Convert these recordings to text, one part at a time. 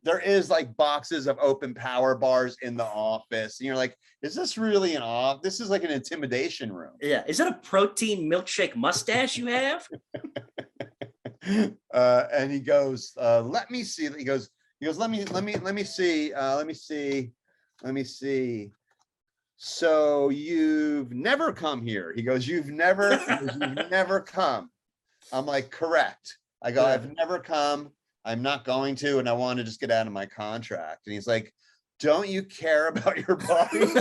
there is like boxes of open power bars in the office. And you're like, is this really an off? This is like an intimidation room. Yeah. Is that a protein milkshake mustache you have? And he goes, let me see. He goes, let me see. So you've never come here. He goes, you've never come. I'm like, correct. I go, I've never come. I'm not going to, and I want to just get out of my contract. And he's like, don't you care about your body? Hell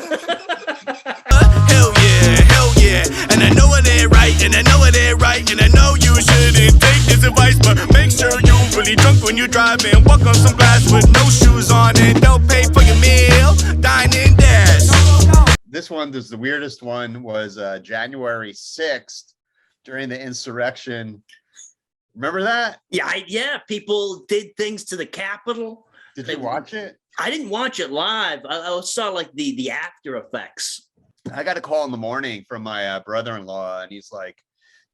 yeah, and I know it ain't right, and I know it ain't right, and I know you shouldn't take this advice, but make sure you really drunk when you drive and walk on some glass with no shoes on, and don't pay for your meal, dine and dash. This one, this is the weirdest one, was January 6th during the insurrection. Remember that? Yeah. People did things to the Capitol. Did you watch it? I didn't watch it live. I saw like the after effects. I got a call in the morning from my brother-in-law, and he's like,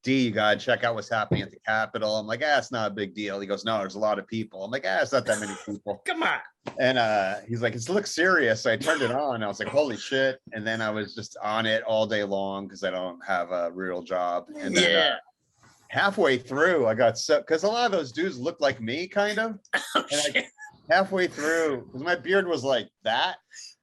D, you gotta check out what's happening at the Capitol. I'm like, it's not a big deal. He goes, no, there's a lot of people. I'm like, it's not that many people. Come on. And he's like, it looks serious. So I turned it on. I was like, holy shit. And then I was just on it all day long because I don't have a real job. And then halfway through, I got so, because a lot of those dudes look like me, kind of. And halfway through, because my beard was like that.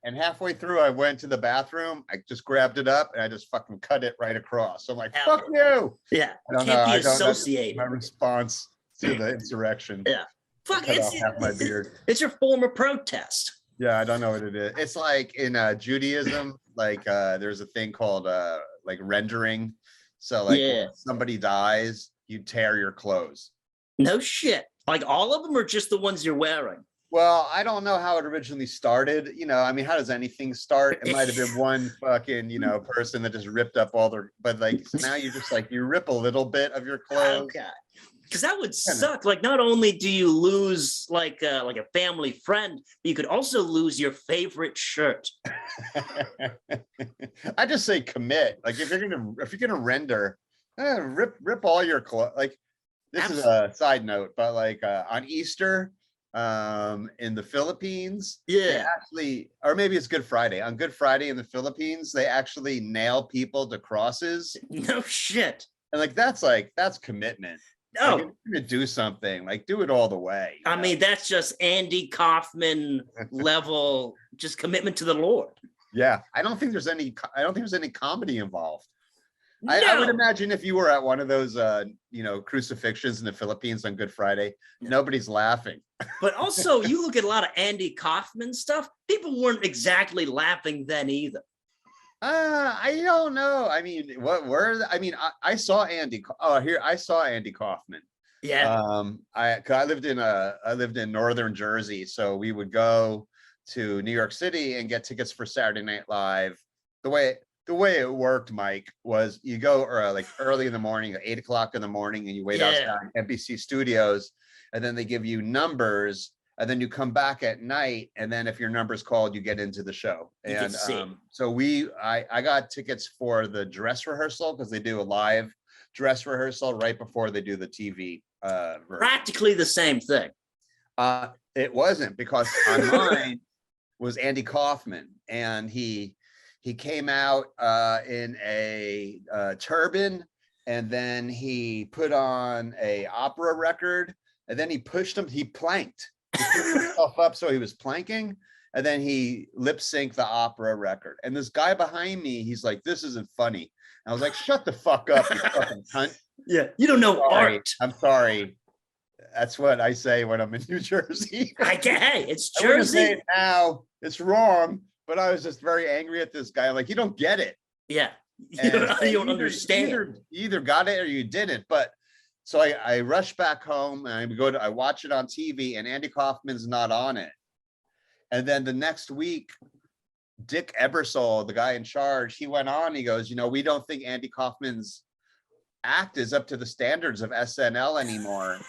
And halfway through, I went to the bathroom. I just grabbed it up and I just fucking cut it right across. So I'm like, fuck you. Yeah. Can't be associated. My response to the insurrection. Yeah. Fuck, half my beard. It's your form of protest. Yeah, I don't know what it is. It's like in Judaism, like there's a thing called like rendering. So like when somebody dies, you tear your clothes. No shit. Like all of them or just the ones you're wearing? Well, I don't know how it originally started. You know, I mean, how does anything start? It might have been one fucking, person that just ripped up all their, but like, so now you just like, you rip a little bit of your clothes. Okay. Because that would suck. Like, not only do you lose like a family friend, but you could also lose your favorite shirt. I just say commit. Like if you're gonna render, rip all your clothes. Like this is a side note, but like on Easter, in the Philippines, they actually, or maybe it's Good Friday. On Good Friday in the Philippines, they actually nail people to crosses. No shit. And like that's commitment. No, like, if you're gonna do something, like do it all the way. I mean, that's just Andy Kaufman level, just commitment to the Lord. Yeah, I don't think there's any comedy involved. No. I would imagine if you were at one of those, crucifixions in the Philippines on Good Friday, nobody's laughing. But also, you look at a lot of Andy Kaufman stuff. People weren't exactly laughing then either. I don't know. I mean, I saw Andy. I saw Andy Kaufman. Yeah. I lived in northern Jersey, so we would go to New York City and get tickets for Saturday Night Live. The way it worked, Mike, was you go like early in the morning, at 8 o'clock in the morning, and you wait outside NBC Studios, and then they give you numbers. And then you come back at night, and then if your number's called, you get into the show. And so I got tickets for the dress rehearsal because they do a live dress rehearsal right before they do the TV version. Practically the same thing. It wasn't, because on mine was Andy Kaufman, and he came out in a turban, and then he put on a opera record, and then he planked. He put himself up, so he was planking, and then he lip synced the opera record. And this guy behind me, he's like, "This isn't funny." And I was like, "Shut the fuck up, you fucking cunt!" Yeah, you don't know art. I'm sorry. That's what I say when I'm in New Jersey. Hey, it's Jersey. I wouldn't say it now. It's wrong, but I was just very angry at this guy. I'm like, you don't get it. Yeah, you don't understand. You either got it or you didn't. But so I rush back home and I watch it on TV, and Andy Kaufman's not on it. And then the next week, Dick Ebersol, the guy in charge, he went on. He goes, we don't think Andy Kaufman's act is up to the standards of SNL anymore,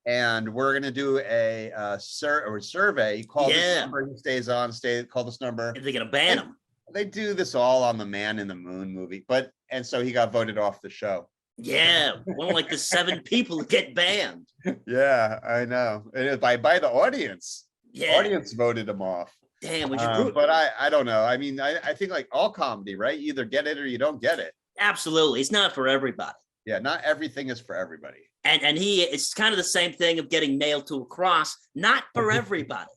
and we're gonna do a survey. Call this number. He stays on. Call this number. They're gonna ban him. They do this all on the Man in the Moon movie, and so he got voted off the show. Yeah, one of like the 7 people that get banned. Yeah, I know. It is by the audience. Yeah. Audience voted him off. Damn, would you But I don't know. I mean, I think like all comedy, right? You either get it or you don't get it. Absolutely. It's not for everybody. Yeah, not everything is for everybody. And it's kind of the same thing of getting nailed to a cross, not for everybody.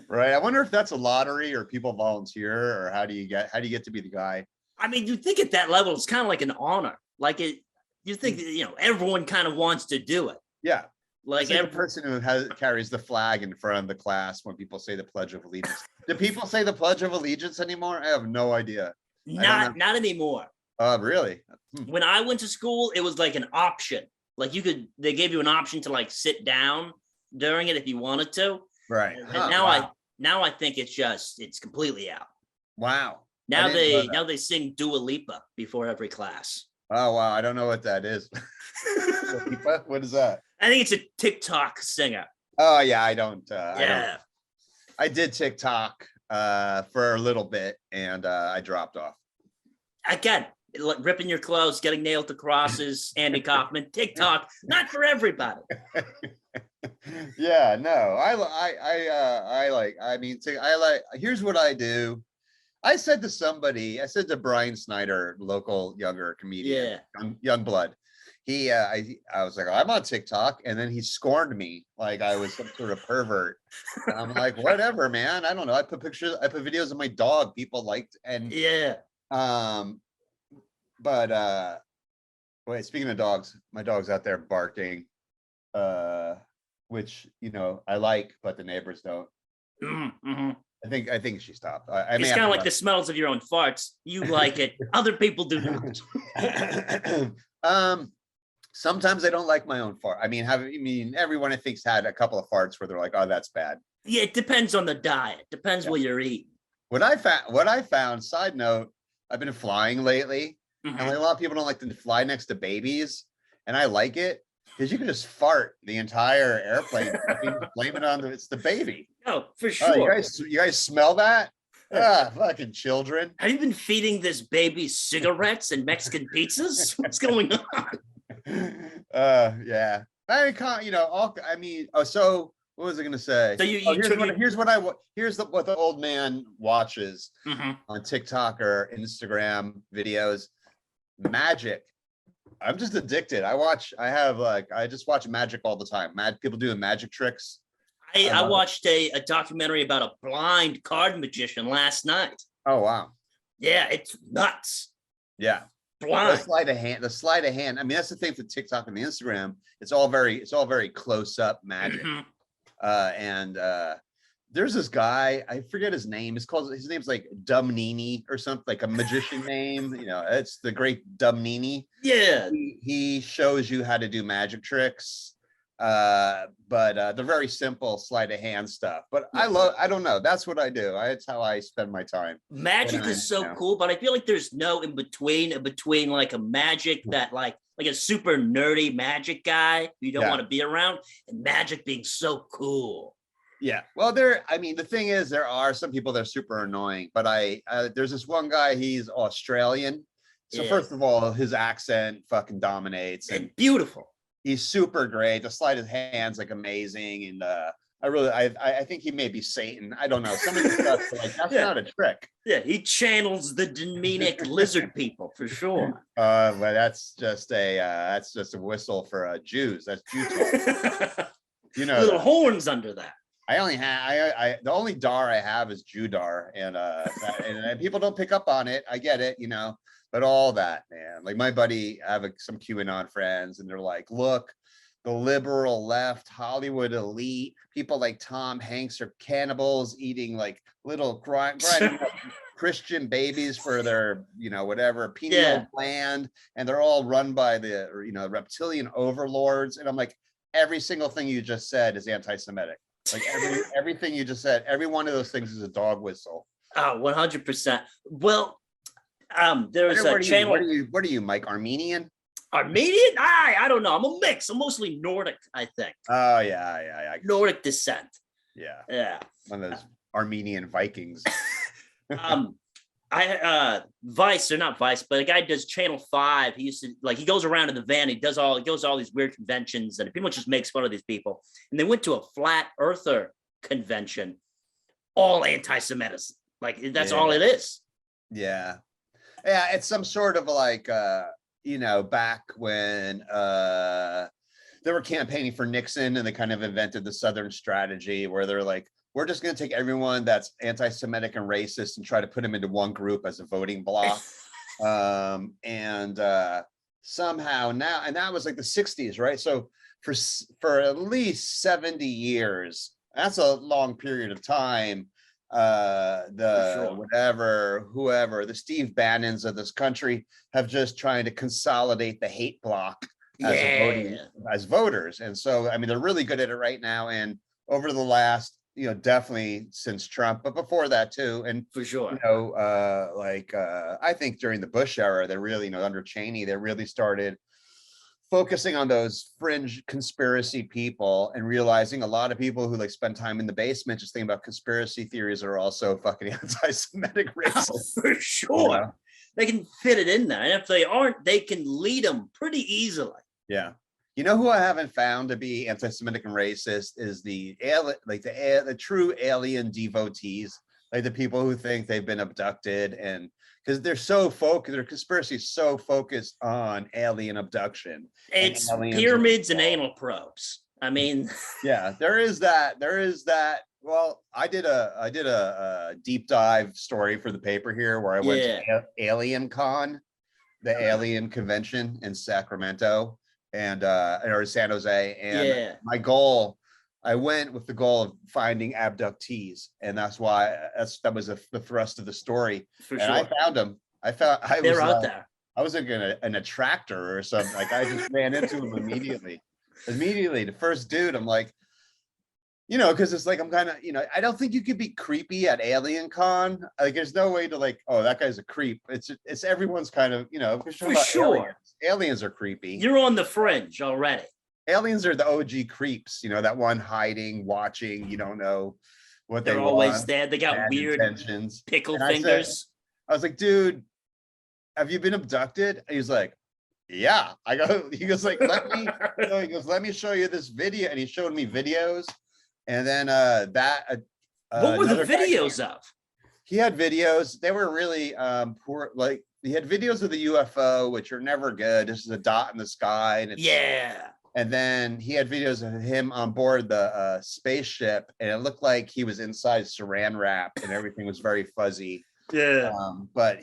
Right. I wonder if that's a lottery or people volunteer, or how do you get to be the guy? I mean, you think at that level, it's kind of like an honor. Like you think, everyone kind of wants to do it. Yeah. Like every person who carries the flag in front of the class when people say the Pledge of Allegiance. Do people say the Pledge of Allegiance anymore? I have no idea. Not anymore. Really? When I went to school, it was like an option. Like they gave you an option to like sit down during it if you wanted to. Right. And now I think it's completely out. Wow. Now they sing Dua Lipa before every class. Oh wow, I don't know what that is. What is that? I think it's a TikTok singer. Oh yeah, I don't. Yeah. I did TikTok for a little bit and I dropped off. Again, ripping your clothes, getting nailed to crosses, Andy Kaufman, TikTok, not for everybody. Yeah, no, here's what I do. I said to Brian Snyder, local younger comedian, young blood. I was like, I'm on TikTok, and then he scorned me like I was some sort of pervert. And I'm like, whatever, man. I don't know. I put videos of my dog. People liked, and but wait, speaking of dogs, my dog's out there barking, which I like, but the neighbors don't. Mm-hmm. I think she stopped. It's kind of like the smells of your own farts. You like it. Other people do not. Sometimes I don't like my own fart. I mean, everyone I think's had a couple of farts where they're like, oh, that's bad. Yeah, it depends on the diet. Depends what you're eating. What I found, side note, I've been flying lately, and like, a lot of people don't like to fly next to babies, and I like it because you can just fart the entire airplane. Blame it on it's the baby. Oh, for sure. You guys smell that? Fucking children. Have you been feeding this baby cigarettes and Mexican pizzas? What's going on? Yeah. So what was I gonna say? So here's what the old man watches on TikTok or Instagram videos. Magic. I'm just addicted. I just watch magic all the time. People doing magic tricks. I watched a documentary about a blind card magician last night. Oh wow. Yeah, it's nuts. Yeah. Blind. The sleight of hand. I mean, that's the thing for TikTok and the Instagram. It's all very close up magic. And there's this guy, I forget his name. His name's like Dumnini or something, like a magician name. It's the great Dumnini. Yeah. He shows you how to do magic tricks. But they're very simple sleight of hand stuff. But I don't know. That's what I do. That's how I spend my time. Magic is so cool, but I feel like there's no in between like a magic that like a super nerdy magic guy you don't want to be around, and magic being so cool. Yeah. Well, the thing is, there are some people that are super annoying, but there's this one guy, he's Australian. So first of all, his accent fucking dominates. And beautiful. He's super great. The sleight of hand's like amazing. And I think he may be Satan. I don't know. Some of the stuff like that's not a trick. Yeah, he channels the demonic lizard people for sure. But that's just a whistle for Jews. That's Jew talk. Little horns under that. The only dar I have is Judar, and people don't pick up on it. I get it, but all that, man. Like my buddy, I have some QAnon friends, and they're like, look, the liberal left, Hollywood elite, people like Tom Hanks are cannibals eating like little grinding up Christian babies for their, whatever pineal gland, and they're all run by the, reptilian overlords. And I'm like, every single thing you just said is anti-Semitic. Like everything you just said, every one of those things is a dog whistle. Oh, 100%. Well, there was a channel. What are you, Mike? Armenian? Armenian? I don't know. I'm a mix. I'm mostly Nordic, I think. Oh yeah. Nordic descent. Yeah. Yeah. One of those Armenian Vikings. Vice, or not Vice, but a guy does Channel 5. He used to he goes around in the van. He goes to all these weird conventions, and he pretty much just makes fun of these people. And they went to a flat earther convention, all anti-Semitic. That's all it is. Yeah. Yeah. It's some sort of back when they were campaigning for Nixon, and they kind of invented the Southern strategy where they're like, we're just going to take everyone that's anti-Semitic and racist and try to put them into one group as a voting bloc. Somehow now, and that was like the 60s, right? So for at least 70 years, that's a long period of time. Whoever, the Steve Bannons of this country have just trying to consolidate the hate bloc as voters. And so, I mean, they're really good at it right now. And over the last, definitely since Trump, but before that too. And for sure, I think during the Bush era, they really, under Cheney, they really started focusing on those fringe conspiracy people and realizing a lot of people who spend time in the basement just thinking about conspiracy theories are also fucking anti-Semitic racists. For sure. They can fit it in there. And if they aren't, they can lead them pretty easily. Yeah. You know who I haven't found to be anti-Semitic and racist is the true alien devotees, the people who think they've been abducted, and because they're so focused, their conspiracy is so focused on alien abduction. It's pyramids and anal probes. I mean, yeah, there is that. Well, I did a deep dive story for the paper here where I went to Alien Con, the alien convention in Sacramento. Or San Jose, and my goal, I went with the goal of finding abductees, and that's why that was the thrust of the story. For and sure. I found them. They're out there. I was like an attractor or something. I just ran into them immediately. The first dude, I'm like, because it's I'm kind of, I don't think you could be creepy at Alien Con. There's no way to oh, that guy's a creep. It's everyone's kind of, for sure. Aliens are creepy. You're on the fringe already. Aliens are the OG creeps, that one hiding, watching, you don't know what they're always there. They got weird intentions. Pickle fingers. I was like, dude, have you been abducted? And he's like, yeah. He goes, let me show you this video. And he showed me videos. And then what were the videos of? He had videos. They were really poor. He had videos of the UFO, which are never good. This is a dot in the sky. And and then he had videos of him on board the spaceship, and it looked like he was inside saran wrap, and everything was very fuzzy. Yeah. But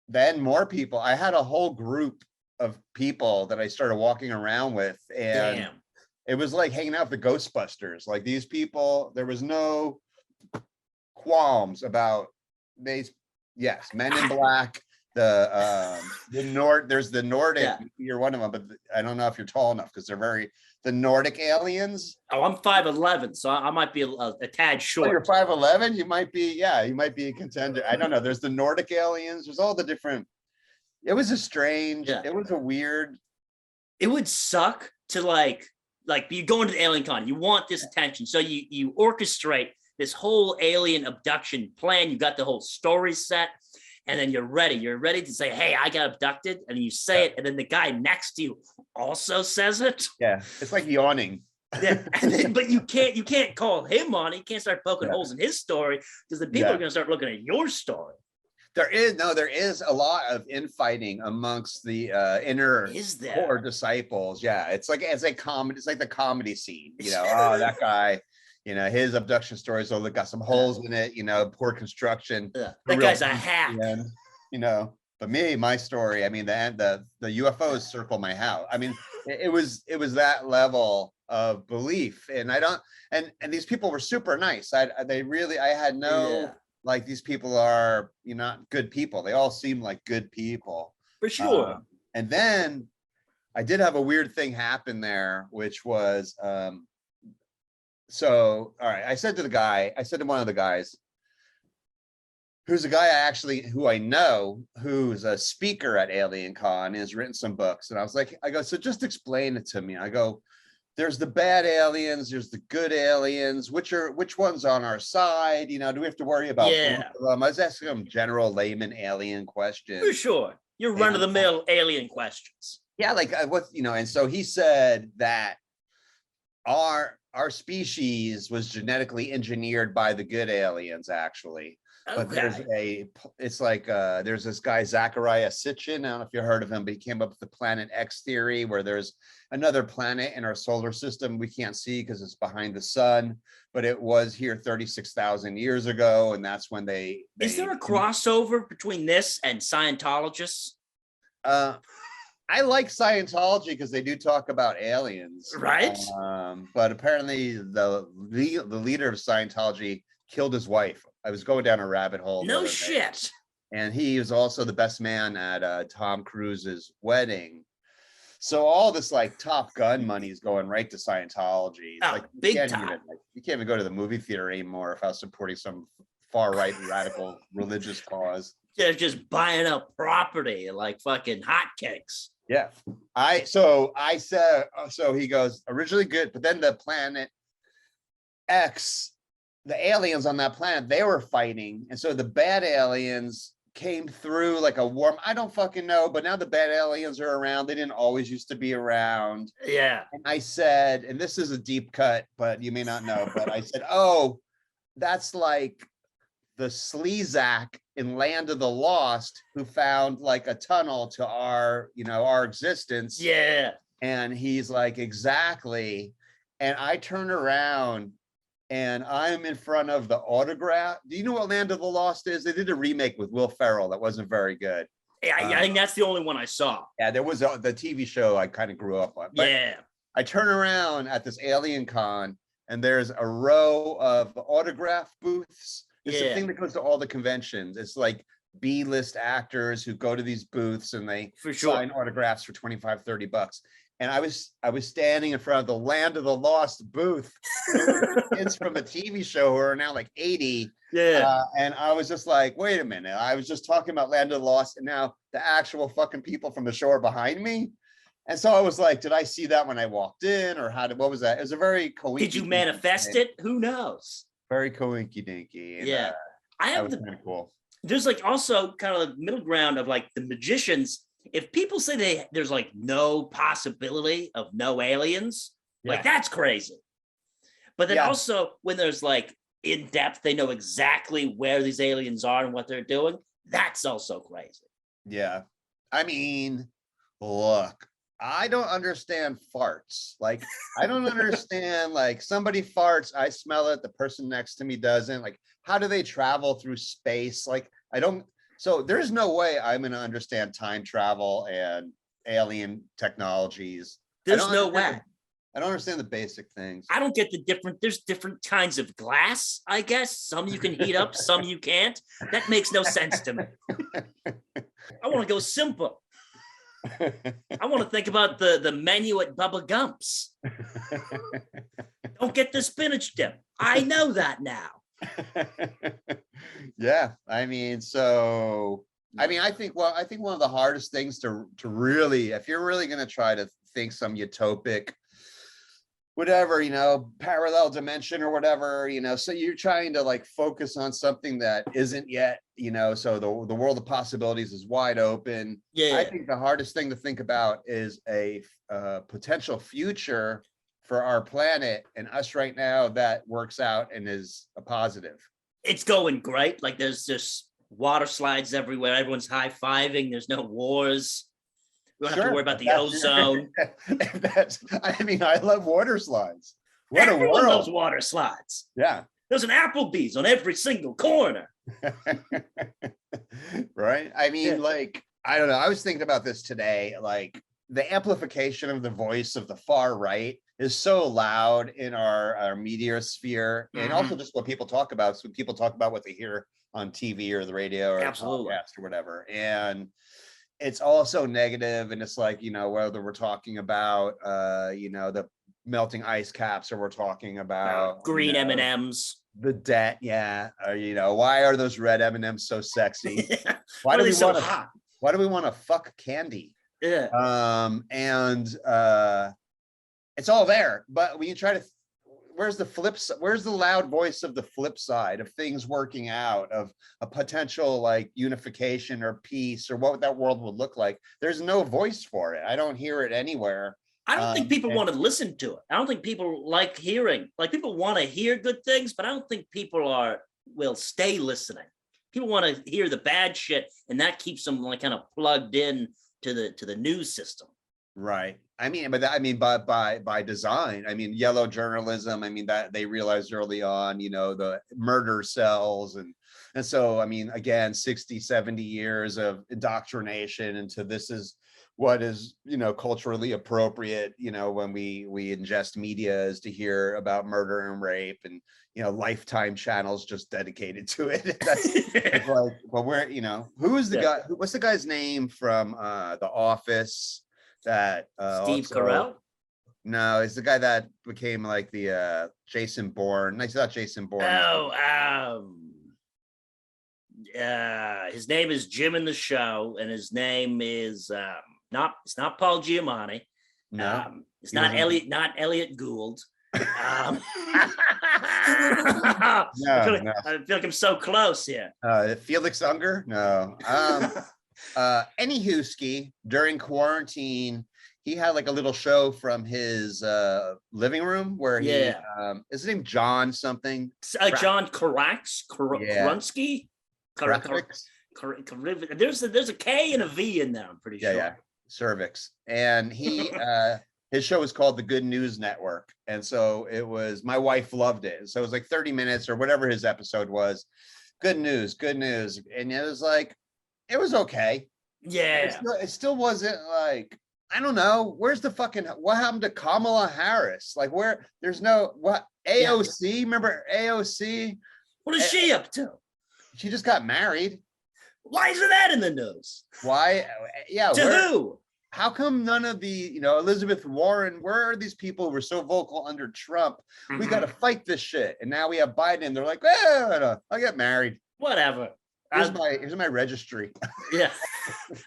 then more people. I had a whole group of people that I started walking around with, and it was like hanging out with the Ghostbusters. These people, there was no qualms about men in black. There's the Nordic. You're one of them, but I don't know if you're tall enough because they're the Nordic aliens. Oh, I'm 5'11", so I might be a tad short. Oh, you're 5'11". You might be a contender. I don't know. There's the Nordic aliens. There's all the different. It was a strange. It was a weird. It would suck to you go into the Alien Con. You want this attention, so you orchestrate this whole alien abduction plan. You got the whole story set. And then you're ready to say, hey, I got abducted. And you say it. And then the guy next to you also says it. Yeah. It's like yawning. Yeah. But you can't call him on. He can't start poking holes in his story because the people are going to start looking at your story. There is a lot of infighting amongst the inner core disciples. Yeah. It's like comedy. It's like the comedy scene, oh, that guy. His abduction stories, they got some holes in it, poor construction. That guy's a hack. But my story, I mean, the UFOs circle my house. I mean, it was that level of belief. And and these people were super nice. I had no, these people are, not good people. They all seem like good people. For sure. And then I did have a weird thing happen there, which was, so, all right, I said to one of the guys, who's a guy who I know, who's a speaker at Alien Con, has written some books. And I go, so just explain it to me. I go, there's the bad aliens, there's the good aliens. Which one's on our side? You know, do we have to worry about both of them? I was asking them general layman alien questions. For sure. Your run-of-the-mill alien questions. Yeah, like what, you know, and so he said that our species was genetically engineered by the good aliens, actually. But there's there's this guy, Zachariah Sitchin. I don't know if you heard of him, but he came up with the Planet X theory, where there's another planet in our solar system we can't see because it's behind the sun, but it was here 36,000 years ago, and that's when they Is there a crossover between this and Scientologists? I like Scientology because they do talk about aliens, right? But apparently the leader of Scientology killed his wife. I was going down a rabbit hole. No shit. And he was also the best man at Tom Cruise's wedding. So all this like Top Gun money is going right to Scientology. Oh, like, big time. You can't even go to the movie theater anymore if I was supporting some far right radical religious cause. They're just buying up property like fucking hotcakes. Yeah. So he goes, originally good, but then the Planet X, the aliens on that planet, they were fighting. And so the bad aliens came through like a warm, I don't fucking know, but now the bad aliens are around. They didn't always used to be around. Yeah. And I said, and this is a deep cut, but you may not know, but I said, oh, that's like the Sleazak in Land of the Lost who found like a tunnel to our existence. Yeah. And he's like, exactly. And I turn around and I'm in front of the autograph. Do you know what Land of the Lost is? They did a remake with Will Ferrell that wasn't very good. I think that's the only one I saw. Yeah, there was the TV show I kind of grew up on. But yeah. I turn around at this alien con and there's a row of autograph booths. It's the thing that goes to all the conventions. It's like B-list actors who go to these booths and they sign autographs for $25-$30. And I was standing in front of the Land of the Lost booth. Kids from a TV show who are now like 80. Yeah. And I was just like, wait a minute. I was just talking about Land of the Lost, and now the actual fucking people from the show are behind me. And so I was like, did I see that when I walked in, or what was that? It was a very coinky. Did you manifest it? Who knows? Very coinky dinky. And, yeah. I have kind of cool. There's like also kind of the middle ground of like the magicians. If people say there's like no possibility of no aliens, like that's crazy. But then also when there's like in depth, they know exactly where these aliens are and what they're doing. That's also crazy. Yeah. I mean, look, I don't understand farts. Like, I don't understand, like somebody farts, I smell it, the person next to me doesn't. Like, how do they travel through space? Like, I don't. So there's no way I'm going to understand time travel and alien technologies. There's no way. I don't understand the basic things. I don't get there's different kinds of glass, I guess. Some you can heat up, some you can't. That makes no sense to me. I want to go simple. I want to think about the menu at Bubba Gump's. Don't get the spinach dip. I know that now. Yeah, I mean, I think one of the hardest things to really, if you're really going to try to think some utopic, whatever, parallel dimension or whatever, so you're trying to like focus on something that isn't yet, so the world of possibilities is wide open. Yeah. I think the hardest thing to think about is a potential future for our planet and us right now that works out and is a positive. It's going great. Like there's just water slides everywhere. Everyone's high-fiving. There's no wars. We don't have to worry about the ozone. I love water slides. What Everyone a world. loves water slides. Yeah. There's an Applebee's on every single corner. Right? Like, I don't know. I was thinking about this today. Like, the amplification of the voice of the far right is so loud in our media sphere, and also just what people talk about. So people talk about what they hear on TV or the radio or podcast or whatever. And it's also negative. And it's like, whether we're talking about, the melting ice caps, or we're talking about green M&Ms, the debt. Yeah. Or, why are those red M&Ms so sexy? Why are they so hot? Why do we want to fuck candy? Yeah. And it's all there. But when you try to, where's the where's the loud voice of the flip side of things working out, of a potential like unification or peace or what that world would look like? There's no voice for it. I don't hear it anywhere. I don't think people want to listen to it. I don't think people like hearing, like people want to hear good things, but I don't think people will stay listening. People want to hear the bad shit, and that keeps them like kind of plugged in to the news system. Right. I mean, but by design, I mean, yellow journalism. I mean, that they realized early on, you know, the murder cells. And so, I mean, again, 60, 70 years of indoctrination into this is what is, you know, culturally appropriate, you know, when we ingest media, is to hear about murder and rape, and, you know, Lifetime channels just dedicated to it. It's like, well, where, you know, who is the guy, what's the guy's name from The Office? That Steve Carell? No, it's the guy that became like the Jason Bourne. No, he's not Jason Bourne. His name is Jim in the show, and his name is it's not Paul Giamatti. No, it's not Elliot Gould. No, I feel like I'm so close here. Felix Unger? No. Anywho, during quarantine, he had like a little show from his living room where he is his name John something? John Karansky? There's a K and a V in there, I'm pretty sure. Yeah, cervix. And he his show was called The Good News Network. And so it was, my wife loved it. So it was like 30 minutes or whatever his episode was. Good news. And it was like, it was okay. Yeah. It still wasn't like, I don't know. Where's the fucking, what happened to Kamala Harris? Like where, there's no, what, AOC? Remember AOC? What is she up to? She just got married. Why isn't that in the news? Why? Yeah. To who? How come none of the, you know, Elizabeth Warren, where are these people who were so vocal under Trump? We got to fight this shit. And now we have Biden and they're like, I'll get married. Whatever. Here's my registry. Yeah.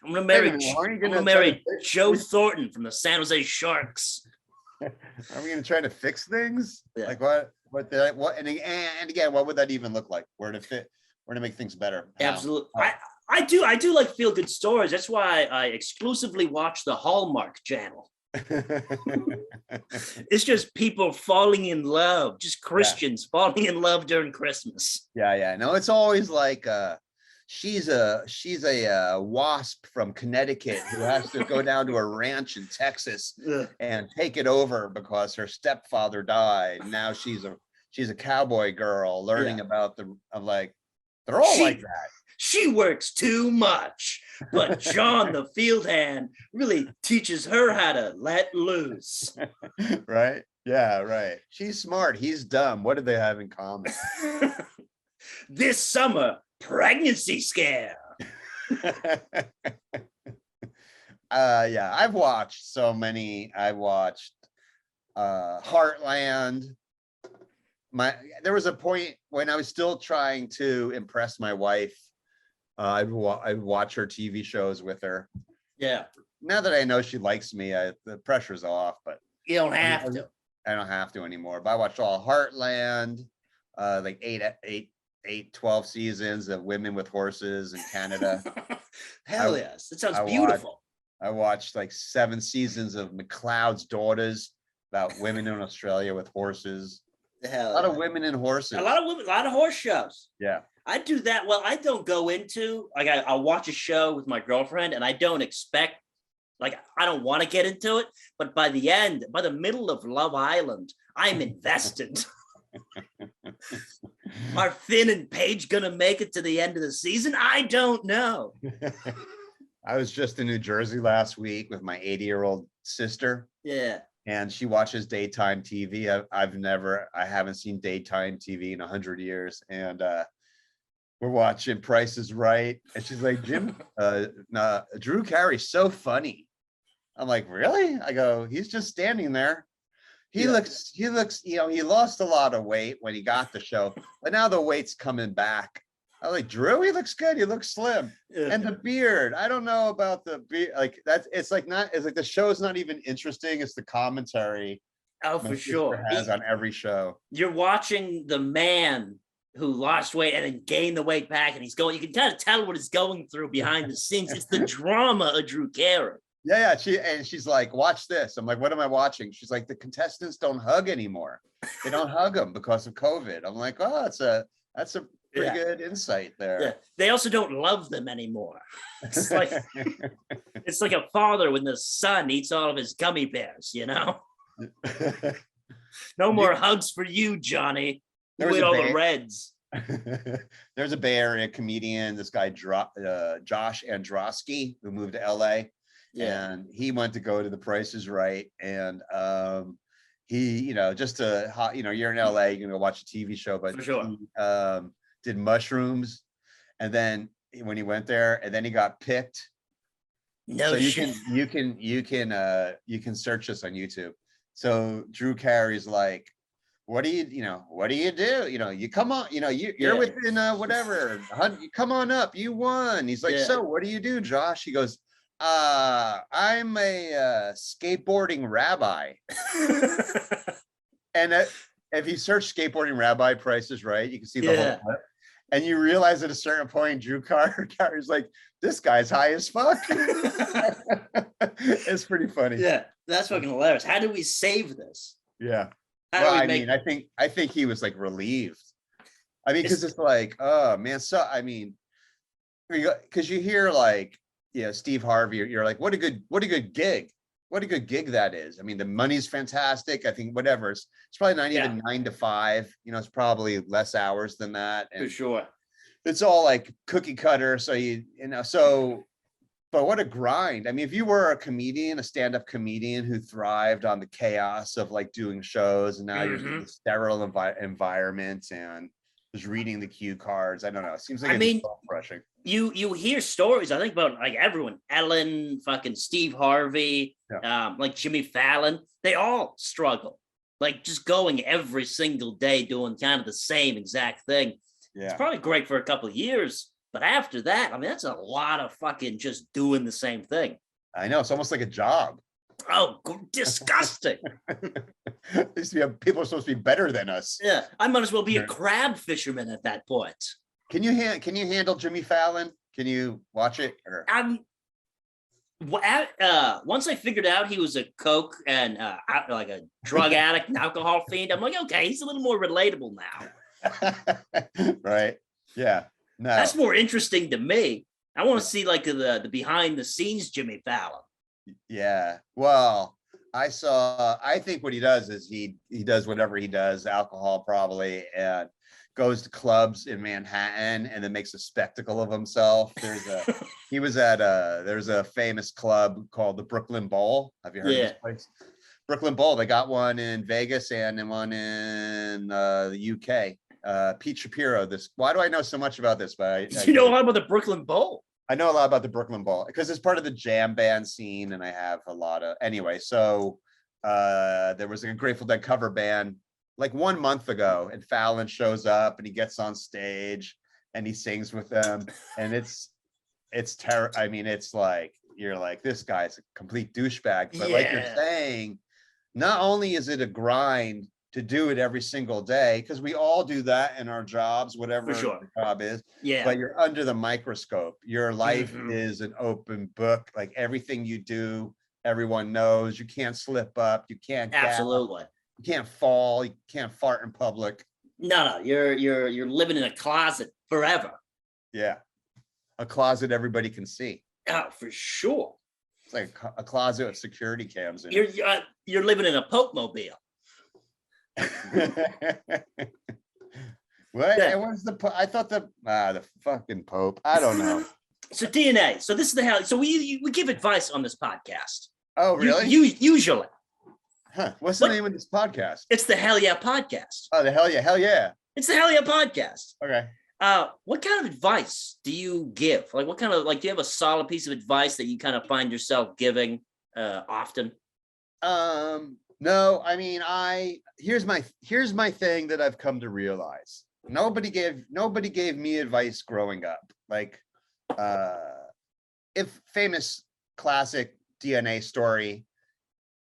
I'm going to marry Joe Thornton from the San Jose Sharks. Are we going to try to fix things? Yeah. Like what, and again, what would that even look like? Where to make things better? Absolutely. I do like feel good stories. That's why I exclusively watch the Hallmark Channel. It's just people falling in love, just Christians falling in love during Christmas. Yeah. No, it's always like she's a wasp from Connecticut who has to go down to a ranch in Texas and take it over because her stepfather died. Now she's a cowboy girl learning about they're all like that. She works too much, but John the field hand really teaches her how to let loose. Right? Yeah, right. She's smart. He's dumb. What do they have in common? This summer, pregnancy scare. Yeah, I've watched so many. I watched Heartland. There was a point when I was still trying to impress my wife. I'd watch her TV shows with her. Yeah. Now that I know she likes me, the pressure's off, but you don't have to. I don't have to anymore. But I watched all Heartland, like 12 seasons of Women with Horses in Canada. Hell yes. That sounds beautiful. I watched like 7 seasons of McLeod's Daughters about women in Australia with horses. Hell a lot of women and horses. A lot of horse shows. Yeah. I do that. Well, I don't go into, like, I'll watch a show with my girlfriend and I don't expect, like, I don't want to get into it. But by the middle of Love Island, I'm invested. Are Finn and Paige going to make it to the end of the season? I don't know. I was just in New Jersey last week with my 80-year-old sister. Yeah. And she watches daytime TV. I haven't seen daytime TV in 100 years. And we're watching Price is Right. And she's like, Jim, Drew Carey's so funny. I'm like, really? I go, he's just standing there. He looks, you know, he lost a lot of weight when he got the show, but now the weight's coming back. I'm like, Drew, he looks good. He looks slim. And the beard, I don't know about the beard. Like it's like the show's not even interesting. It's the commentary Oh, My for sister sure. has on every show. You're watching the man who lost weight and then gained the weight back, and he's going. You can kind of tell what he's going through behind the scenes. It's the drama of Drew Carey. Yeah, she's like, watch this. I'm like, what am I watching? She's like, the contestants don't hug anymore. They don't hug them because of COVID. I'm like, oh, that's a pretty good insight there. Yeah. They also don't love them anymore. It's like it's like a father when the son eats all of his gummy bears, you know? No more hugs for you, Johnny. You ate all the Reds. There's a Bay Area comedian, this guy Josh Androsky, who moved to LA. Yeah. And he went to go to The Price is Right. And he, just to, you're in LA, you're gonna watch a TV show, but for sure. He did mushrooms. And then when he went there, and then he got picked. No, so shit. you can search this on YouTube. So Drew Carey's like, what do you do? You come on, you're within whatever, you come on up, you won. He's like, so what do you do, Josh? He goes, I'm a skateboarding rabbi. And if you search skateboarding rabbi Price is Right, you can see the whole clip. And you realize at a certain point, Drew Carey's like, this guy's high as fuck. It's pretty funny. Yeah, that's fucking hilarious. How do we save this? Yeah. I think he was like relieved. I mean, because it's like, oh man, so I mean, because you hear like, Steve Harvey, you're like, what a good gig. What a good gig that is. I mean, the money's fantastic. I think whatever. It's probably not even 9 to 5. It's probably less hours than that. And for sure. It's all like cookie cutter. So but what a grind. I mean, if you were a comedian, a stand-up comedian who thrived on the chaos of like doing shows, and now you're in a sterile environment and just reading the cue cards. I don't know. It seems like it's refreshing. You hear stories, I think, about like everyone, Ellen, fucking Steve Harvey, like Jimmy Fallon. They all struggle, like just going every single day doing kind of the same exact thing. Yeah. It's probably great for a couple of years, but after that, I mean, that's a lot of fucking just doing the same thing. I know. It's almost like a job. Oh, disgusting. People are supposed to be better than us. Yeah, I might as well be a crab fisherman at that point. Can you handle Jimmy Fallon? Can you watch it? Or? Once I figured out he was a coke and like a drug addict and alcohol fiend, I'm like, okay, he's a little more relatable now. Right? Yeah. No, that's more interesting to me. I want to see like the behind the scenes Jimmy Fallon. Yeah. Well, I think what he does is he does whatever he does, alcohol probably, and goes to clubs in Manhattan and then makes a spectacle of himself. There's a famous club called the Brooklyn Bowl. Have you heard of this place? Brooklyn Bowl. They got one in Vegas and one in the UK. Pete Shapiro. Why do I know so much about this? But you know a lot about the Brooklyn Bowl. I know a lot about the Brooklyn Bowl because it's part of the jam band scene, and I have a lot of anyway. So there was a Grateful Dead cover band like 1 month ago, and Fallon shows up and he gets on stage and he sings with them, and it's terrible. I mean, it's like you're like, this guy's a complete douchebag. But like you're saying, not only is it a grind to do it every single day, because we all do that in our jobs, whatever the job is. Yeah. But you're under the microscope. Your life is an open book. Like everything you do, everyone knows. You can't slip up. You can't absolutely. You can't fall. You can't fart in public. No, you're living in a closet forever. Yeah, a closet everybody can see. Oh, for sure. It's like a closet with security cams in you're living in a Pope mobile. What? Yeah. What's the? I thought the fucking Pope. I don't know. So DNA. So this is the hell. So we give advice on this podcast. Oh, really? Usually. Huh. What's the name of this podcast? It's the Hell Yeah Podcast. Oh, the Hell Yeah. It's the Hell Yeah Podcast. Okay. What kind of advice do you give? Like, what kind of do you have a solid piece of advice that you kind of find yourself giving often? No, I mean, here's my thing that I've come to realize. Nobody gave me advice growing up. Like, if famous classic DNA story,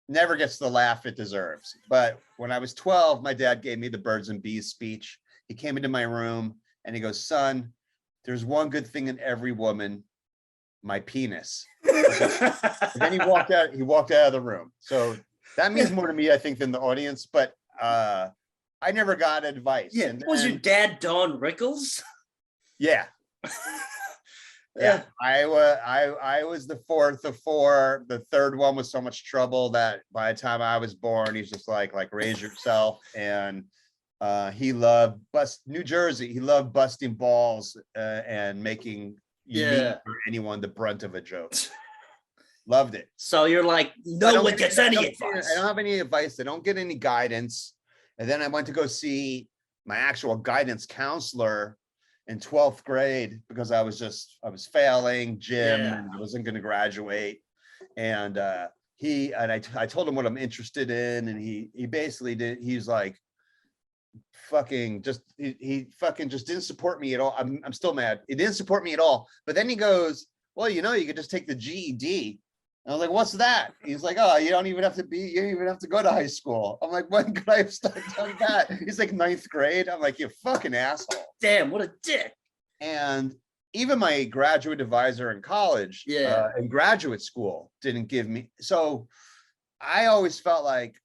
never gets the laugh it deserves. But when I was 12, my dad gave me the birds and bees speech. He came into my room and he goes, son, there's one good thing in every woman, my penis. And then he walked out of the room. So that means more to me, I think, than the audience, but I never got advice. Yeah. And Was then, your dad Don Rickles? yeah. Yeah, I was the fourth of four. The third one was so much trouble that by the time I was born, he's just like raise yourself. And he loved New Jersey. He loved busting balls and making me or anyone the brunt of a joke. Loved it. So you're like, no one gets any advice. I don't have any advice. I don't get any guidance. And then I went to go see my actual guidance counselor in 12th grade because I was failing gym and I wasn't going to graduate. And I told him what I'm interested in, and he basically he's like, he fucking just didn't support me at all. I'm still mad. He didn't support me at all. But then he goes, well, you could just take the GED. And I was like, what's that? He's like, oh, you don't even have to go to high school. I'm like, when could I have started doing that? He's like 9th grade. I'm like, you fucking asshole. Damn, what a dick. And even my graduate advisor in college and graduate school didn't give me. So I always felt like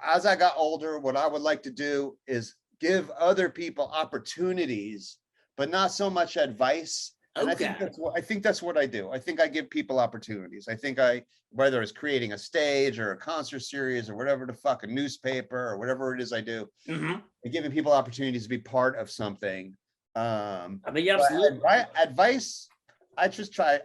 as I got older, what I would like to do is give other people opportunities, but not so much advice. And I think that's what I do. I think I give people opportunities. I think whether it's creating a stage or a concert series or whatever the fuck, a newspaper or whatever it is I do, and giving people opportunities to be part of something. I mean, yeah, absolutely. Advice, I just try,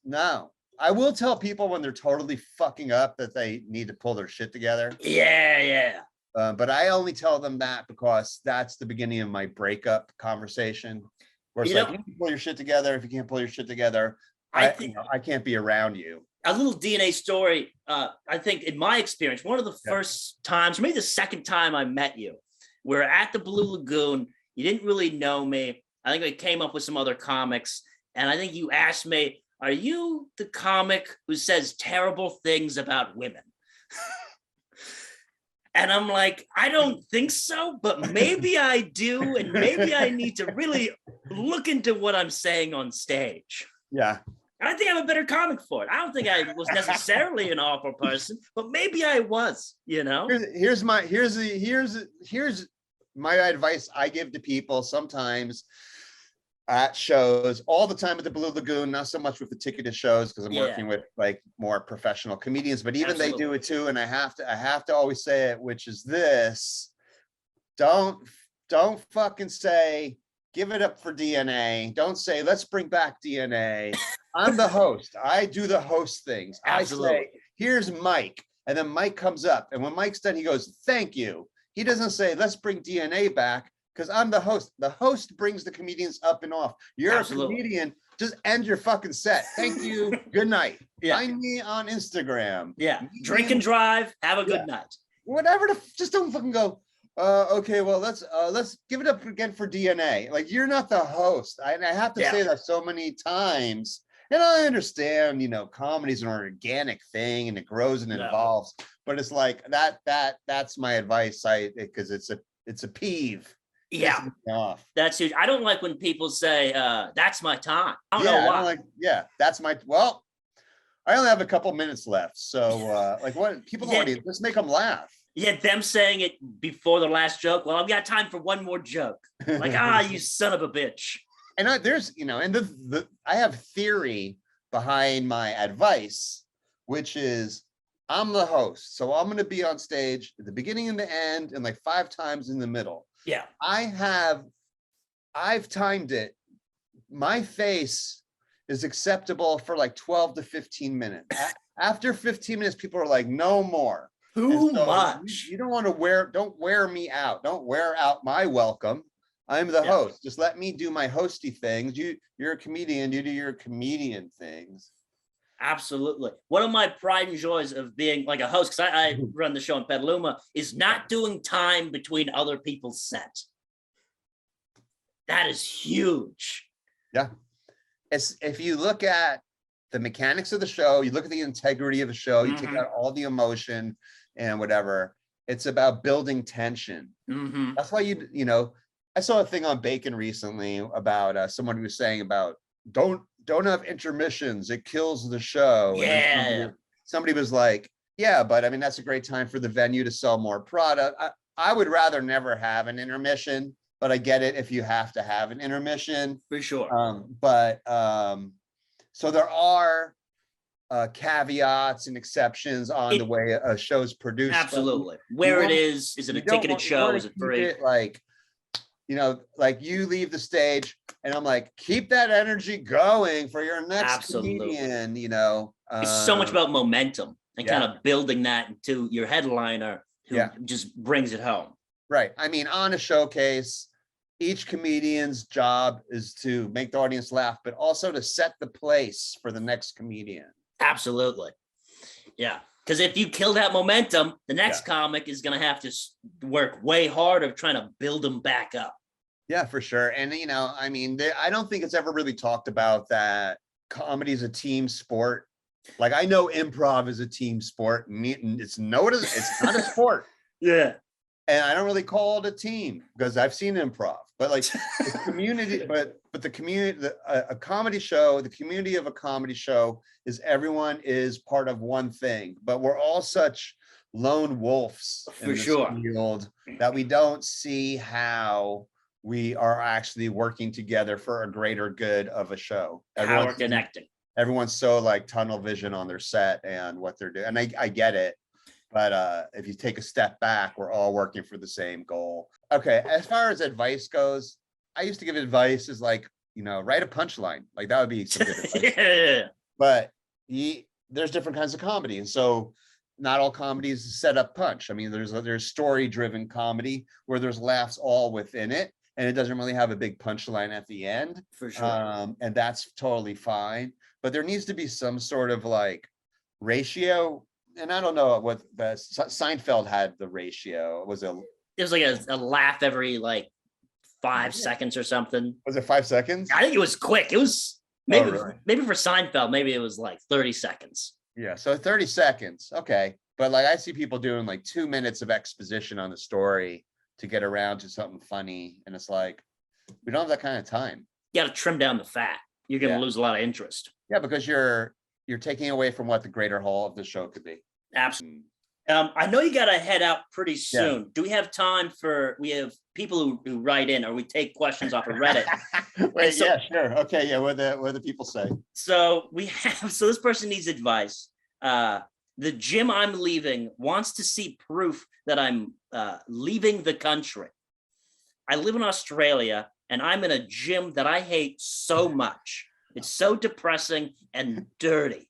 no. I will tell people when they're totally fucking up that they need to pull their shit together. Yeah. But I only tell them that because that's the beginning of my breakup conversation. Where it's like, you can pull your shit together. If you can't pull your shit together, I can't be around you. A little DNA story. I think in my experience, one of the first times, maybe the second time I met you, we're at the Blue Lagoon. You didn't really know me. I think I came up with some other comics. And I think you asked me, are you the comic who says terrible things about women? And I'm like, I don't think so, but maybe I do. And maybe I need to really look into what I'm saying on stage. Yeah. I think I'm a better comic for it. I don't think I was necessarily an awful person, but maybe I was, Here's my advice I give to people sometimes at shows, all the time at the Blue Lagoon, not so much with the ticketed shows because I'm working with like more professional comedians, but even they do it too. And I have to always say it, which is this: don't fucking say, give it up for DNA. Don't say, let's bring back DNA. I'm the host. I do the host things. Absolutely. I say, here's Mike. And then Mike comes up. And when Mike's done, he goes, thank you. He doesn't say, let's bring DNA back, because I'm the host. The host brings the comedians up and off. You're a comedian. Just end your fucking set. Thank you. Good night. Find me on Instagram. Yeah. Drink and drive. Have a good night. Whatever. Just don't fucking go. Okay, well, let's give it up again for DNA. Like, you're not the host. I have to say that so many times. And I understand, comedy's an organic thing and it grows and evolves. But it's like that's my advice. Because it's a peeve. Yeah, that's huge. I don't like when people say, that's my time. I don't know why. Well, I only have a couple minutes left. So what people already, let's make them laugh. Yeah, them saying it before the last joke. Well, I've got time for one more joke. Like, you son of a bitch. And there's, and I have theory behind my advice, which is I'm the host. So I'm going to be on stage at the beginning and the end and like 5 times in the middle. Yeah. I've timed it. My face is acceptable for like 12 to 15 minutes. After 15 minutes, people are like, no more. Too much. You don't want to don't wear me out. Don't wear out my welcome. I'm the host. Just let me do my hosty things. You're a comedian. You do your comedian things. Absolutely. One of my pride and joys of being like a host, because I run the show in Petaluma, is not doing time between other people's sets. That is huge. Yeah. If you look at the mechanics of the show, you look at the integrity of the show, you take Mhm. out all the emotion and whatever. It's about building tension. Mhm. That's why you know, I saw a thing on Bacon recently about someone who was saying about don't have intermissions, it kills the show. And then Yeah. somebody was like, yeah, but I mean, that's a great time for the venue to sell more product. I would rather never have an intermission, but I get it if you have to have an intermission. For sure. So there are caveats and exceptions on the way a show's produced. Absolutely. Where it is it a ticketed show? Is it free? Like, you know, like you leave the stage and I'm like, keep that energy going for your next comedian, you know. It's so much about momentum and yeah. kind of building that into your headliner who just brings it home. Right. I mean, on a showcase, each comedian's job is to make the audience laugh, but also to set the place for the next comedian. Absolutely. Yeah. Because if you kill that momentum, the next comic is going to have to work way harder trying to build them back up. Yeah, for sure. And, you know, I mean, I don't think it's ever really talked about that comedy is a team sport. Like, I know improv is a team sport. It's not a sport. Yeah. And I don't really call it a team because I've seen improv, but like the community, but the community, a comedy show, the community of a comedy show is everyone is part of one thing, but we're all such lone wolves in this field that we don't see how we are actually working together for a greater good of a show. How we're connecting. Everyone's so like tunnel vision on their set and what they're doing. And I get it. But if you take a step back, we're all working for the same goal. Okay, as far as advice goes, I used to give advice is like, you know, write a punchline. Like that would be some good advice. Yeah. But there's different kinds of comedy. And so not all comedy is set up punch. I mean, there's story-driven comedy where there's laughs all within it. And it doesn't really have a big punchline at the end. For sure. And that's totally fine. But there needs to be some sort of like ratio. And I don't know what the Seinfeld had the ratio. It was like a laugh every like 5 seconds or something. Was it 5 seconds? I think it was quick. It was maybe for Seinfeld, maybe it was like 30 seconds. Yeah, so 30 seconds. Okay. But like I see people doing like 2 minutes of exposition on the story to get around to something funny. And it's like, we don't have that kind of time. You got to trim down the fat. You're going to lose a lot of interest. Yeah, because you're taking away from what the greater whole of the show could be. Absolutely. I know you got to head out pretty soon. Do we have time we have people who write in, or we take questions off of Reddit? Wait, yeah, sure. Okay, yeah, what the people say. So this person needs advice. The gym I'm leaving wants to see proof that I'm leaving the country. I live in Australia and I'm in a gym that I hate so much. It's so depressing and dirty.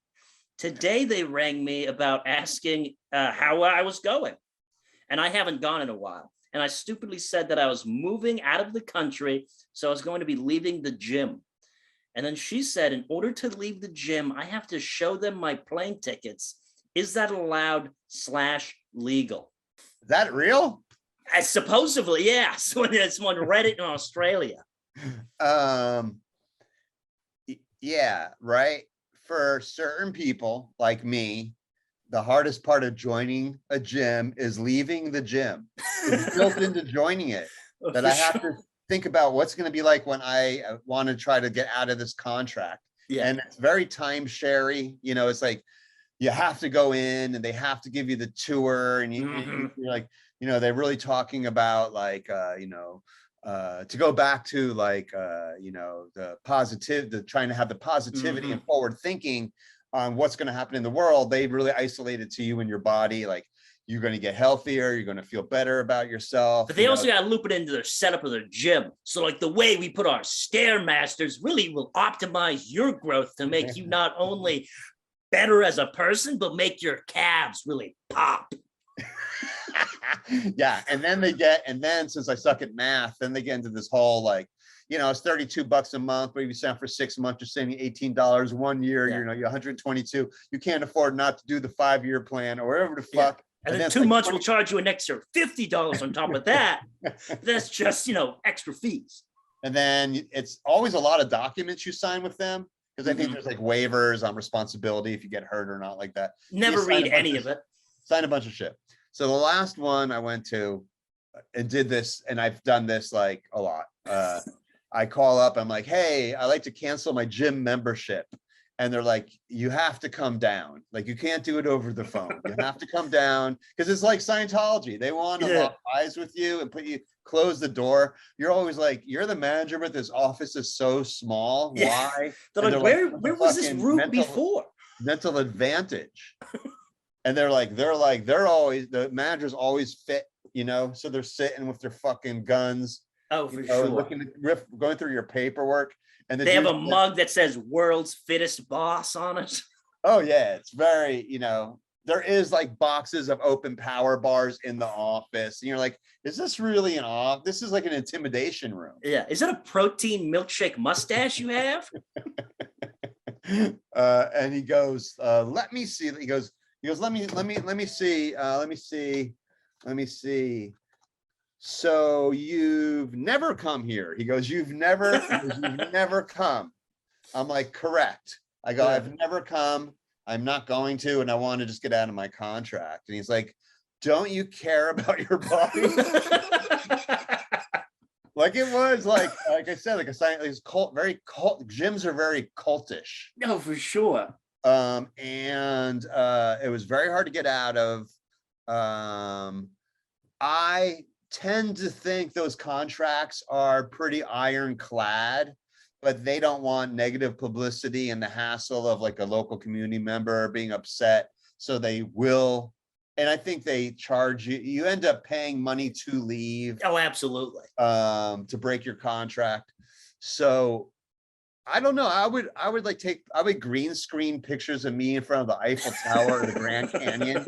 Today they rang me about asking how I was going, and I haven't gone in a while. And I stupidly said that I was moving out of the country, so I was going to be leaving the gym. And then she said, in order to leave the gym, I have to show them my plane tickets. Is that allowed/legal? Is that real? Supposedly, yeah. So it's on Reddit in Australia. Yeah, right. For certain people like me, the hardest part of joining a gym is leaving the gym. It's built into joining it. That I have to think about what's going to be like when I want to try to get out of this contract. Yeah. And it's very timeshare-y. You know, it's like you have to go in and they have to give you the tour, and you're like, you know, they're really talking about like, you know, to go back to like, you know, trying to have the positivity and forward thinking on what's going to happen in the world. They really isolate it to you and your body. Like you're going to get healthier. You're going to feel better about yourself. But they also got to loop it into their setup of their gym. So like the way we put our Stairmasters really will optimize your growth to make you not only better as a person, but make your calves really pop. Yeah, and then since I suck at math, then they get into this whole like, you know, it's $32 a month, but if you sign for 6 months, you're saving $18 1 year. You know, you're 122. You can't afford not to do the 5-year plan or whatever the fuck. And then 2 months will charge you an extra $50 on top of that. That's just, you know, extra fees. And then it's always a lot of documents you sign with them. because I think there's like waivers on responsibility if you get hurt or not like that. Never You sign read a bunch any of it. Sign a bunch of shit. So the last one I went to and did this, and I've done this like a lot. I call up, I'm like, hey, I like to cancel my gym membership. And they're like, you have to come down. Like, you can't do it over the phone. You have to come down because it's like Scientology. They want to lock eyes with you and close the door. You're always like, you're the manager, but this office is so small. Yeah. Why? They're like, where was this room before? Mental advantage. And they're always, the managers always fit, so they're sitting with their fucking guns. Oh, for sure. Going through your paperwork. And they have a mug that says world's fittest boss on it. Oh yeah, it's very, there is like boxes of open power bars in the office. And you're like, is this really an office? This is like an intimidation room. Yeah. Is that a protein milkshake mustache you have? And he goes, let me see. He goes, let me see. So you've never come here. He goes, you've never come. I'm like, correct. I go, I've never come. I'm not going to, and I want to just get out of my contract. And he's like, don't you care about your body? Like it was like I said, like a science, it's cult, very cult. Gyms are very cultish. No, for sure. And it was very hard to get out of. I tend to think those contracts are pretty ironclad, but they don't want negative publicity and the hassle of like a local community member being upset. So they will, and I think they charge you, you end up paying money to leave. Oh, absolutely. To break your contract. So I don't know. I would green screen pictures of me in front of the Eiffel Tower or the Grand Canyon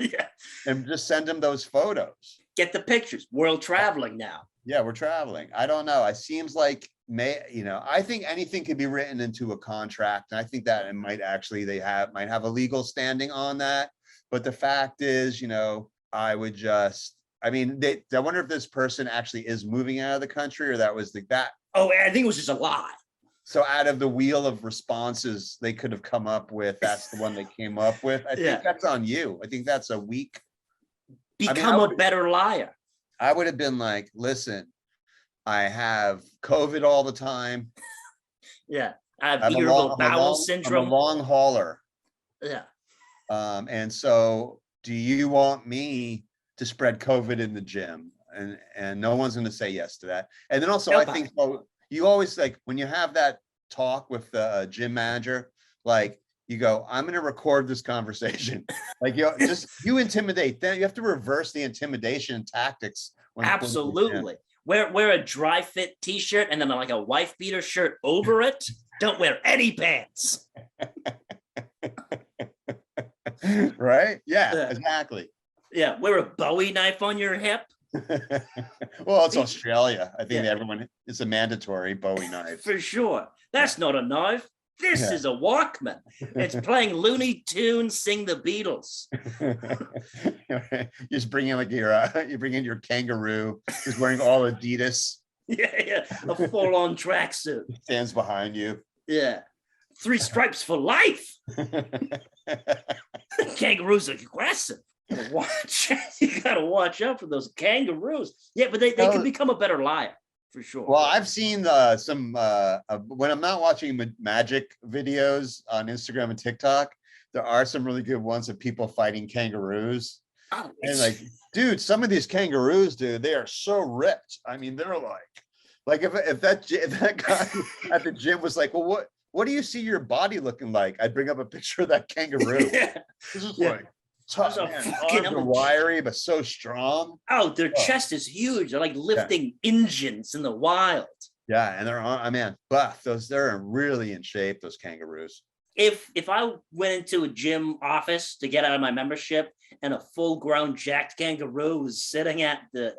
and just send them those photos. Get the pictures. World traveling now. Yeah, we're traveling. I don't know. It seems like I think anything could be written into a contract. And I think that it might actually, might have a legal standing on that. But the fact is, I would just, I wonder if this person actually is moving out of the country or that was that. Oh, I think it was just a lie. So out of the wheel of responses they could have come up with, that's the one they came up with. I think that's on you. I think that's a weak. Become a better liar. I would have been like, listen, I have COVID all the time. Yeah. I have irritable bowel syndrome. I'm a long hauler. Yeah. And so do you want me to spread COVID in the gym? And no one's going to say yes to that. And then also, nobody. I think you always like when you have that talk with the gym manager, like you go, I'm going to record this conversation. Like you intimidate them. You have to reverse the intimidation tactics. Absolutely. Wear a dry fit t-shirt and then like a wife beater shirt over it. Don't wear any pants. Right? Yeah, exactly. Yeah. Wear a Bowie knife on your hip. Well, it's Australia. I think everyone, it's a mandatory Bowie knife. For sure. That's not a knife. This is a Walkman. It's playing Looney Tunes, Sing the Beatles. You just bring in you bring in your kangaroo, who's wearing all Adidas. Yeah, a full-on tracksuit. Stands behind you. Yeah. 3 stripes for life. Kangaroos are aggressive. You gotta watch out for those kangaroos. Yeah, but they can become a better liar. For sure. Well, I've seen some when I'm not watching magic videos on Instagram and TikTok, there are some really good ones of people fighting kangaroos. Oh, and like, dude, some of these kangaroos, dude, they are so ripped. They're like if that guy at the gym was like, well, what do you see your body looking like? I'd bring up a picture of that kangaroo. This is like tough, man. Arms are wiry but so strong. Oh, their chest is huge. They're like lifting engines in the wild. Yeah, and they're buff. They're really in shape, those kangaroos. If I went into a gym office to get out of my membership and a full-grown jacked kangaroo was sitting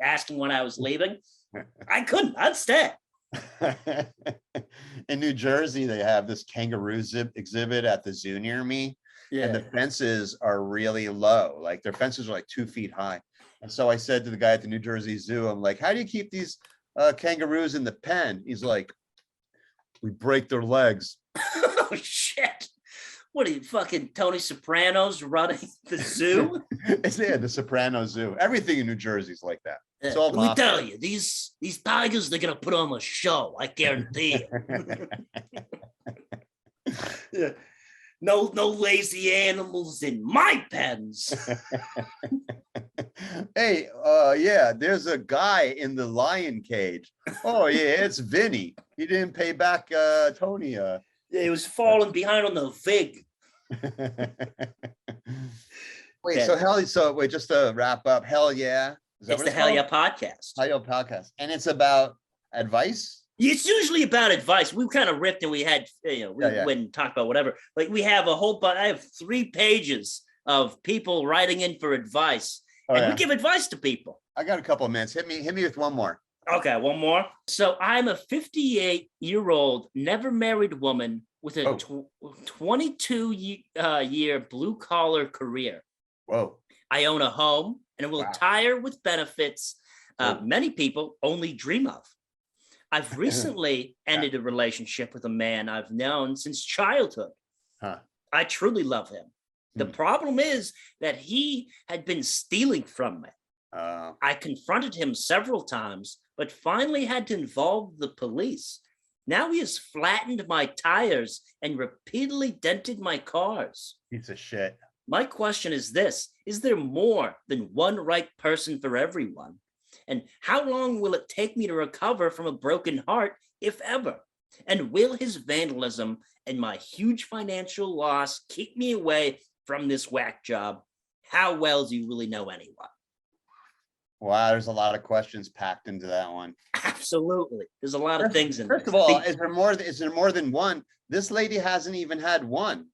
asking when I was leaving, I couldn't. I'd stay. In New Jersey, they have this kangaroo exhibit at the zoo near me. Yeah. And the fences are really low. Like their fences are like 2 feet high. And so I said to the guy at the New Jersey Zoo, I'm like, how do you keep these kangaroos in the pen? He's like, we break their legs. Oh shit! What are you, fucking Tony Soprano's running the zoo? It's the Soprano Zoo. Everything in New Jersey's like that. It's all Let me mafia. tell you, these tigers, they're gonna put on a show. I guarantee it. Yeah. No lazy animals in my pens. Hey, yeah, there's a guy in the lion cage. Oh yeah, it's Vinny. He didn't pay back Tony. Yeah, he was falling behind on the vig. Wait, Yeah. so wait, just to wrap up, hell yeah. Is that It's what the Hell called? Yeah podcast. Hell yeah podcast. And it's about advice. It's usually about advice. We kind of ripped and we had, we went and talked about whatever. Like we have a whole bunch. I have 3 pages of people writing in for advice, and we give advice to people. I got a couple of minutes. Hit me with one more. Okay, one more. So I'm a 58-year-old, never married woman with a 22-year blue-collar career. Whoa. I own a home and will retire with benefits many people only dream of. I've recently ended a relationship with a man I've known since childhood. I truly love him. The problem is that he had been stealing from me. I confronted him several times, but finally had to involve the police. Now he has flattened my tires and repeatedly dented my cars. Piece of shit. My question is this: is there more than one right person for everyone? And how long will it take me to recover from a broken heart, if ever? And will his vandalism and my huge financial loss keep me away from this whack job? How well do you really know anyone? Wow, there's a lot of questions packed into that one. Absolutely. There's a lot of things in First of all, is there more than one? This lady hasn't even had one.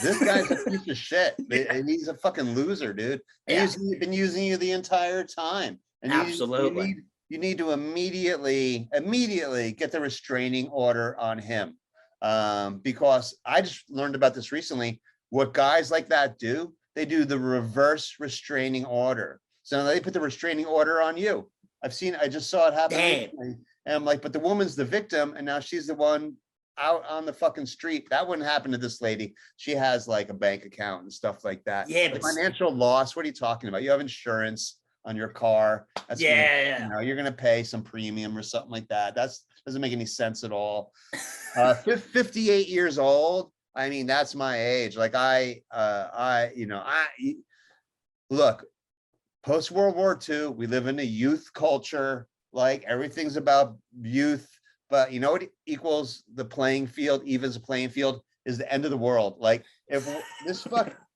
This guy's a piece of shit. And he's a fucking loser, dude. He's been using you the entire time. And absolutely. You need to immediately get the restraining order on him. Because I just learned about this recently. What guys like that do, they do the reverse restraining order. So they put the restraining order on you. I just saw it happen recently. And I'm like, but the woman's the victim, and now she's the one out on the fucking street. That wouldn't happen to this lady. She has like a bank account and stuff like that. Yeah, but but financial loss, what are you talking about? You have insurance on your car. That's you're gonna pay some premium or something like that. Doesn't make any sense at all. 58 years old. I mean, that's my age. Like look, post World War II, we live in a youth culture. Like everything's about youth, but you know what equals the playing field, evens the playing field, is the end of the world. Like if this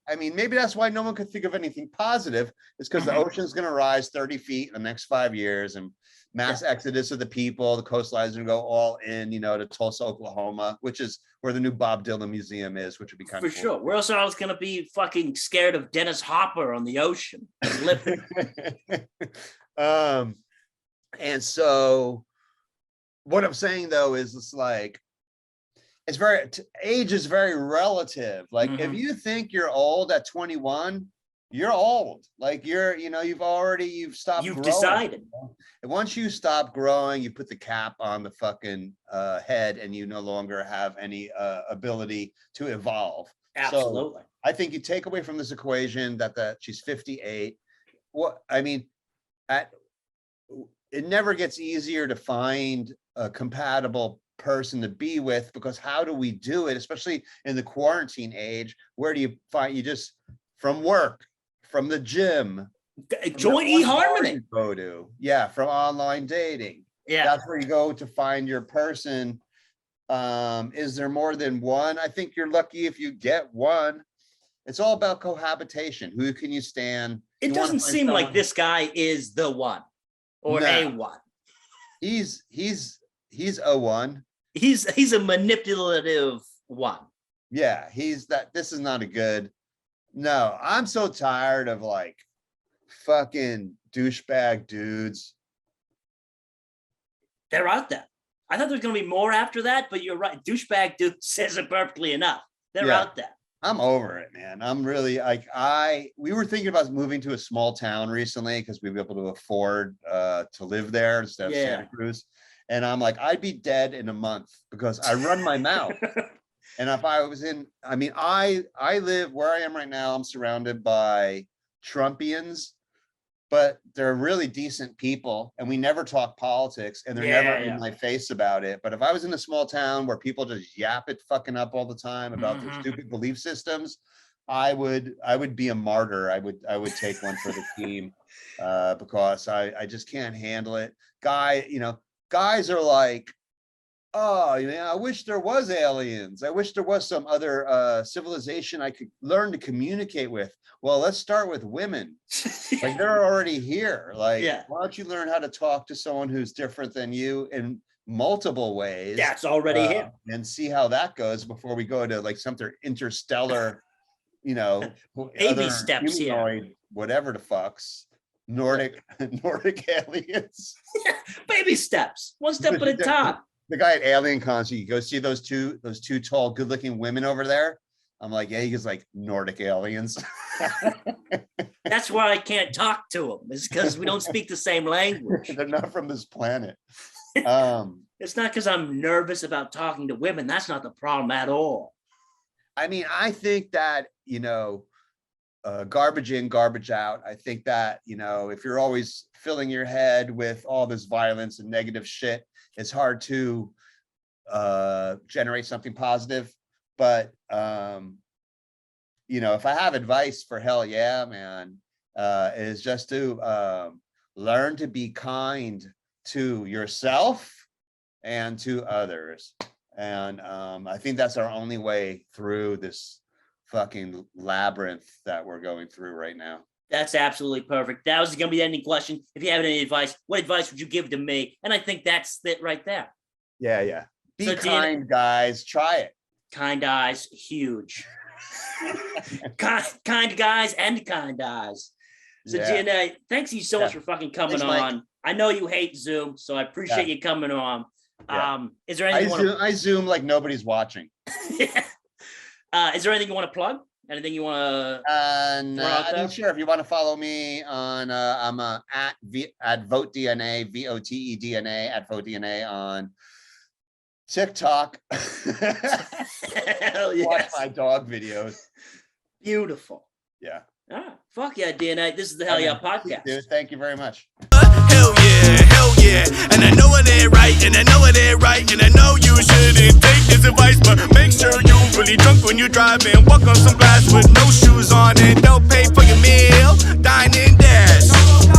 I mean, maybe that's why no one could think of anything positive. It's because the ocean's going to rise 30 feet in the next 5 years, and mass exodus of the people. The coastlines are going to go all in, to Tulsa, Oklahoma, which is where the new Bob Dylan Museum is, which would be kind of cool. Sure. We're also always going to be fucking scared of Dennis Hopper on the ocean. And so what I'm saying though is it's like, age is very relative. Like if you think you're old at 21, you're old. Like you've stopped growing. Decided. And once you stop growing, you put the cap on the fucking head, and you no longer have any ability to evolve. Absolutely. So I think you take away from this equation that she's 58. It never gets easier to find a compatible person to be with, because how do we do it, especially in the quarantine age? Where do you find? You just from work, from the gym, join eHarmony. Go to from online dating. That's where you go to find your person. Is there more than one? I think you're lucky if you get one. It's all about cohabitation. Who can you stand? It doesn't seem like this guy is the one or a one. He's a one. He's a manipulative one. Yeah, this is not a good. No, I'm so tired of like fucking douchebag dudes. They're out there. I thought there was going to be more after that, but you're right. Douchebag dude says it perfectly enough. They're out there. I'm over it, man. I'm really like, we were thinking about moving to a small town recently because we'd be able to afford to live there instead of Santa Cruz. And I'm like, I'd be dead in a month because I run my mouth. And if I was in, I mean, I live where I am right now. I'm surrounded by Trumpians, but they're really decent people, and we never talk politics, and they're never in my face about it. But if I was in a small town where people just yap it fucking up all the time about their stupid belief systems, I would be a martyr. I would take one for the team, because I just can't handle it. Guys are like, oh, I wish there was aliens. I wish there was some other civilization I could learn to communicate with. Well, let's start with women. Like, they're already here. Like, why don't you learn how to talk to someone who's different than you in multiple ways? That's already here. And see how that goes before we go to like something interstellar, baby steps here. Whatever the fucks. Nordic aliens. Baby steps. One step at a time. The guy at Alien Cons, you go see those two tall, good-looking women over there. I'm like, yeah, he's like Nordic aliens. That's why I can't talk to them, is because we don't speak the same language. They're not from this planet. It's not because I'm nervous about talking to women. That's not the problem at all. I mean, I think that, garbage in, garbage out. I think that, if you're always filling your head with all this violence and negative shit, it's hard to generate something positive. But, if I have advice for hell yeah, man, is just to learn to be kind to yourself and to others. And I think that's our only way through this fucking labyrinth that we're going through right now. That's absolutely perfect. That was going to be the ending question. If you have any advice, what advice would you give to me? And I think that's it right there. Yeah. Be kind, guys. Try it. Kind eyes, huge. kind guys and kind eyes. So DNA, thanks you so much for fucking coming on. I know you hate Zoom, so I appreciate you coming on. Is there anything I Zoom like nobody's watching. Is there anything you want to plug? Anything you want to? No, I'm sure if you want to follow me on, I'm at VoteDNA, VOTEDNA at VoteDNA on TikTok. Hell yes. Watch my dog videos. Beautiful. Yeah. Fuck yeah, DNA. This is the Hell Yeah podcast. Dude, thank you very much. Hell yeah. And I know it ain't right, and I know it ain't right, and I know you shouldn't take this advice, but make sure you really drunk when you're driving. Walk on some glass with no shoes on, and don't pay for